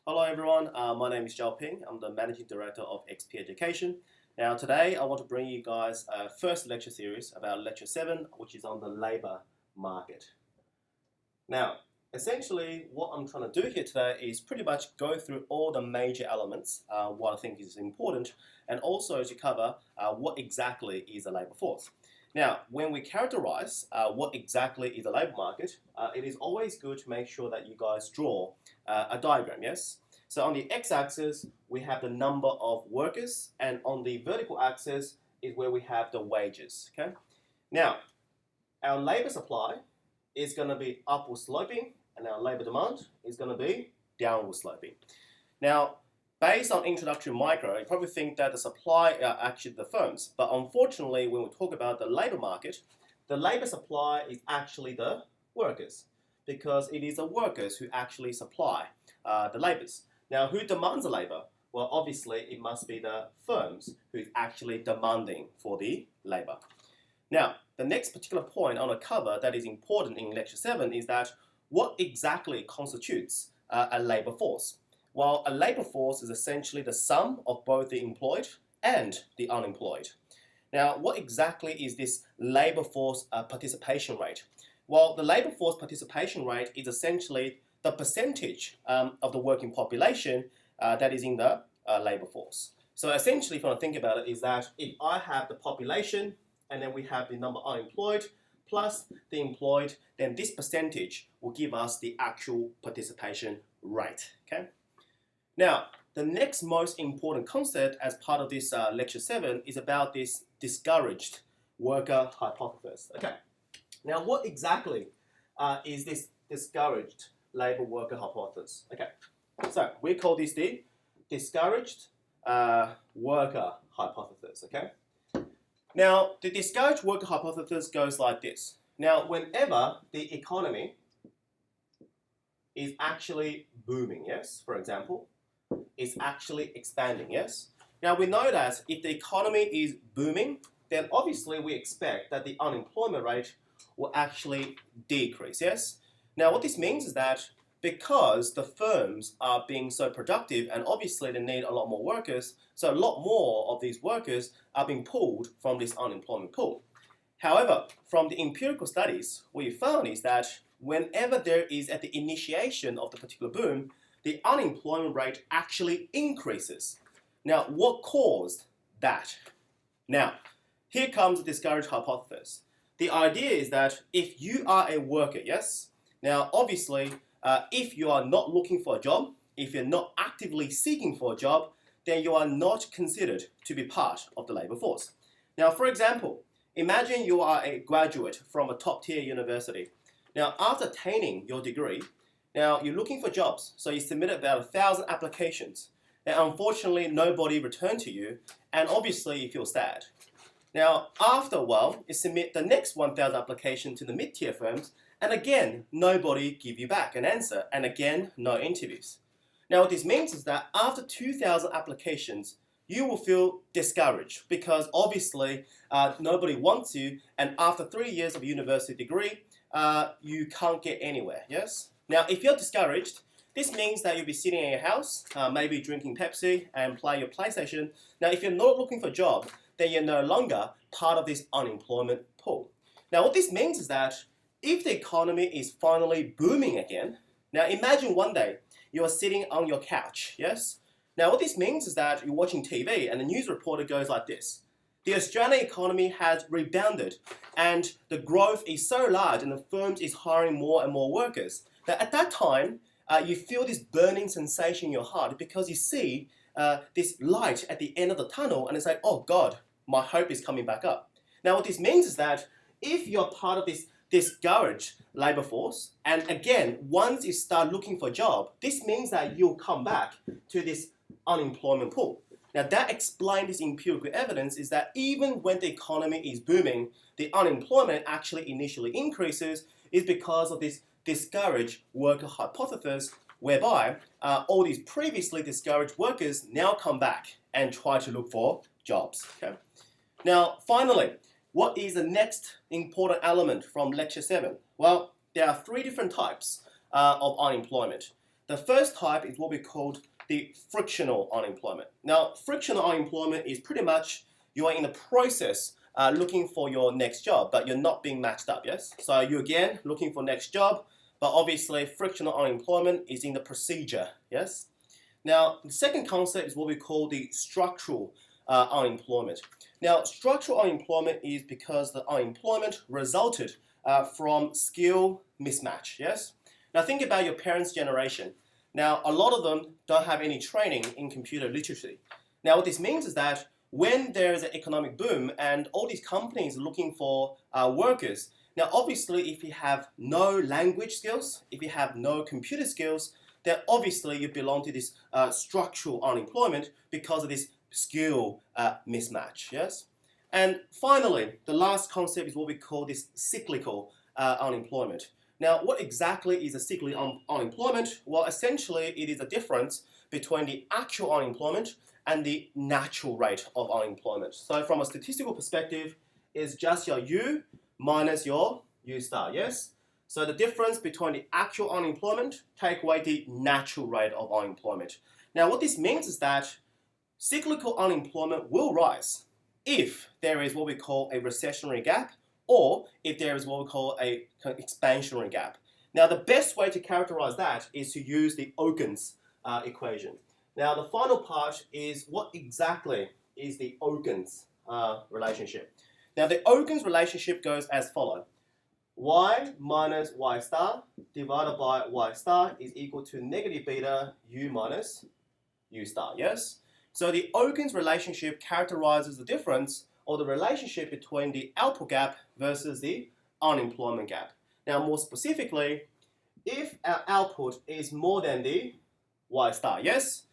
Hello everyone, my name is Xiaoping. I'm the Managing Director of XP Education. Now today I want to bring you guys a first lecture series about Lecture 7, which is on the labour market. Now, essentially what I'm trying to do here today is pretty much go through all the major elements, what I think is important, and also to cover what exactly is a labour force. Now, when we characterize what exactly is a labour market, it is always good to make sure that you guys draw a diagram, yes? So on the x-axis, we have the number of workers, and on the vertical axis is where we have the wages, okay? Now, our labour supply is going to be upward sloping, and our labour demand is going to be downward sloping. Now, based on introductory micro, you probably think that the supply are actually the firms, but unfortunately, when we talk about the labour market, the labour supply is actually the workers, because it is the workers who actually supply the labours. Now, who demands the labour? Well, obviously, it must be the firms who is actually demanding for the labour. Now, the next particular point I want to cover that is important in Lecture 7 is that what exactly constitutes a labour force? Well, a labour force is essentially the sum of both the employed and the unemployed. Now, what exactly is this labour force participation rate? Well, the labour force participation rate is essentially the percentage of the working population that is in the labour force. So essentially, if you want to think about it, is that if I have the population and then we have the number unemployed plus the employed, then this percentage will give us the actual participation rate, okay? Now, the next most important concept as part of this Lecture 7 is about this discouraged worker hypothesis. Okay, now what exactly is this discouraged labour worker hypothesis? Okay, so we call this the discouraged worker hypothesis, okay? Now, the discouraged worker hypothesis goes like this. Now, whenever the economy is actually booming, yes, for example, is actually expanding, yes? Now we know that if the economy is booming, then obviously we expect that the unemployment rate will actually decrease, yes? Now what this means is that because the firms are being so productive and obviously they need a lot more workers, so a lot more of these workers are being pulled from this unemployment pool. However, from the empirical studies, what we found is that whenever there is at the initiation of the particular boom, the unemployment rate actually increases. Now, what caused that? Now, here comes the discouraged hypothesis. The idea is that if you are a worker, yes? Now, obviously, if you are not looking for a job, if you're not actively seeking for a job, then you are not considered to be part of the labour force. Now, for example, imagine you are a graduate from a top-tier university. Now, after attaining your degree, now, you're looking for jobs, so you submitted about 1,000 applications. And unfortunately, nobody returned to you, and obviously you feel sad. Now, after a while, you submit the next 1,000 applications to the mid-tier firms, and again, nobody give you back an answer, and again, no interviews. Now, what this means is that after 2,000 applications, you will feel discouraged, because obviously nobody wants you, and after 3 years of university degree, you can't get anywhere, yes? Now, if you're discouraged, this means that you'll be sitting in your house, maybe drinking Pepsi and playing your PlayStation. Now, if you're not looking for a job, then you're no longer part of this unemployment pool. Now, what this means is that if the economy is finally booming again, now imagine one day you are sitting on your couch, yes? Now, what this means is that you're watching TV and the news reporter goes like this. The Australian economy has rebounded and the growth is so large and the firms is hiring more and more workers. Now, at that time, you feel this burning sensation in your heart because you see this light at the end of the tunnel and it's like, oh God, my hope is coming back up. Now, what this means is that if you're part of this discouraged labour force, and again, once you start looking for a job, this means that you'll come back to this unemployment pool. Now, that explains this empirical evidence is that even when the economy is booming, the unemployment actually initially increases is because of this discouraged worker hypothesis, whereby all these previously discouraged workers now come back and try to look for jobs. Okay? Now, finally, what is the next important element from Lecture 7? Well, there are three different types of unemployment. The The first type is what we call the frictional unemployment. Now, frictional unemployment is pretty much you are in the process looking for your next job, but you're not being matched up, yes? So you're again looking for next job, but obviously frictional unemployment is in the procedure, yes? Now, the second concept is what we call the structural unemployment. Now, structural unemployment is because the unemployment resulted from skill mismatch, yes? Now, think about your parents' generation. Now, a lot of them don't have any training in computer literacy. Now, what this means is that when there is an economic boom and all these companies are looking for workers, now obviously if you have no language skills, if you have no computer skills, then obviously you belong to this structural unemployment because of this skill mismatch, yes? And finally, the last concept is what we call this cyclical unemployment. Now, what exactly is a cyclical unemployment? Well, essentially it is a difference between the actual unemployment and the natural rate of unemployment. So from a statistical perspective, it's just your U minus your U star, yes? So the difference between the actual unemployment, take away the natural rate of unemployment. Now what this means is that cyclical unemployment will rise if there is what we call a recessionary gap or if there is what we call a expansionary gap. Now the best way to characterize that is to use the Okun's equation. Now the final part is what exactly is the Okun's relationship. Now the Okun's relationship goes as follows. Y minus Y star divided by Y star is equal to negative beta U minus U star, yes? So the Okun's relationship characterizes the difference or the relationship between the output gap versus the unemployment gap. Now more specifically, if our output is more than the Y star, yes?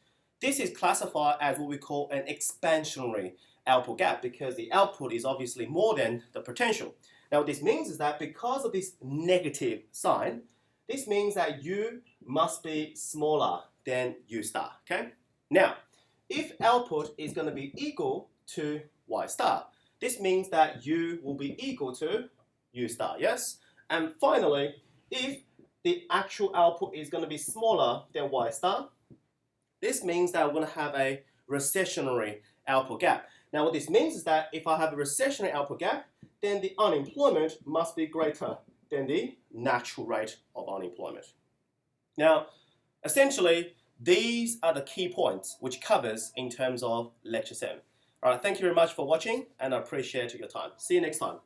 This is classified as what we call an expansionary output gap because the output is obviously more than the potential. Now what this means is that because of this negative sign, this means that U must be smaller than U star, okay? Now, if output is going to be equal to Y star, this means that U will be equal to U star, yes? And finally, if the actual output is going to be smaller than Y star, this means that we're going to have a recessionary output gap. Now what this means is that if I have a recessionary output gap, then the unemployment must be greater than the natural rate of unemployment. Now, essentially, these are the key points which covers in terms of Lecture 7. All right, thank you very much for watching and I appreciate your time. See you next time.